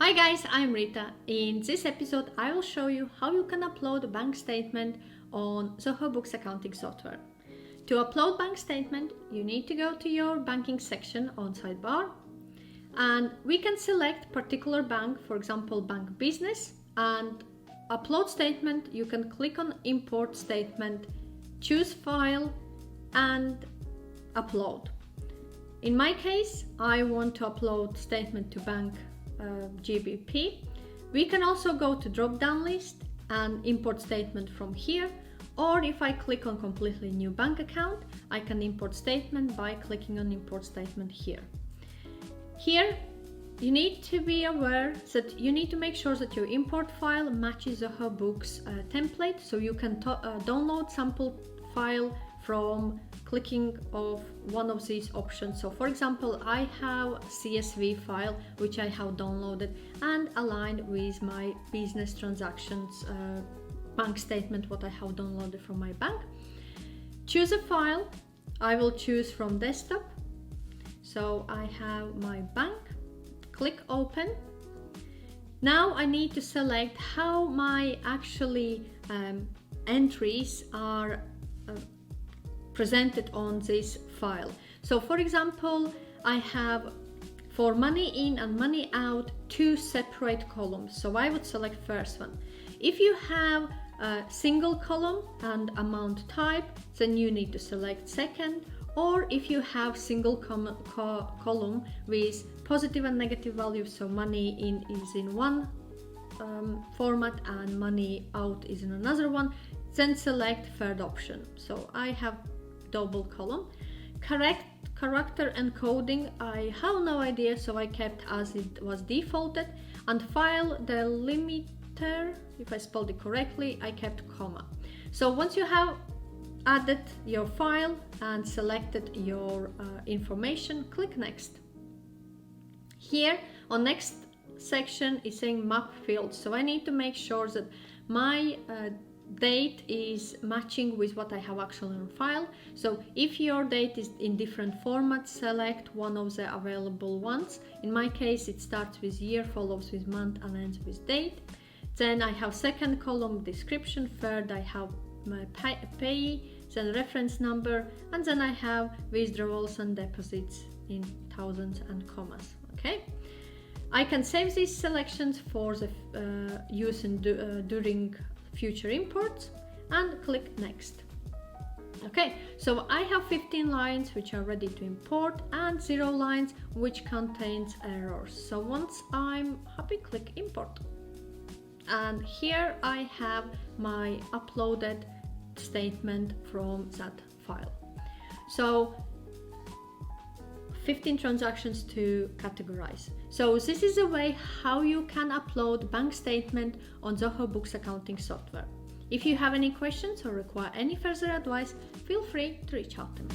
Hi guys, I'm Rita. In this episode, I will show you how you can upload a bank statement on Zoho Books accounting software. To upload bank statement, you need to go to your banking section on sidebar, and we can select particular bank, for example, bank business, and upload statement. You can click on import statement, choose file, and upload. In my case, I want to upload statement to bank GBP. We can also go to drop down list and import statement from here, or if I click on completely new bank account, I can import statement by clicking on import statement here. Here you need to be aware that you need to make sure that your import file matches Zoho Books template, so you can download sample file from clicking of one of these options. So for example, I have CSV file which I have downloaded and aligned with my business transactions bank statement what I have downloaded from my bank. Choose a file. I will choose from desktop. So I have my bank. Click open. Now I need to select how my entries are presented on this file. So for example, I have for money in and money out two separate columns, so I would select first one. If you have a single column and amount type, then you need to select second, or if you have single column with positive and negative values, so money in is in one format and money out is in another one, then select third option. So I have double column. Character encoding, I have no idea, so I kept as it was defaulted. And file delimiter, if I spelled it correctly, I kept comma. So once you have added your file and selected your information, click next. Here on next section is saying map fields, so I need to make sure that my date is matching with what I have actually on file. So if your date is in different formats, select one of the available ones. In my case, it starts with year, follows with month, and ends with date. Then I have second column description, third I have my payee, then reference number, and then I have withdrawals and deposits in thousands and commas. Okay, I can save these selections for the use during future imports and click next. Okay, so I have 15 lines which are ready to import and 0 lines which contains errors. So once I'm happy, click import. And here I have my uploaded statement from that file. So 15 transactions to categorize. So this is a way how you can upload bank statement on Zoho Books accounting software. If you have any questions or require any further advice, feel free to reach out to me.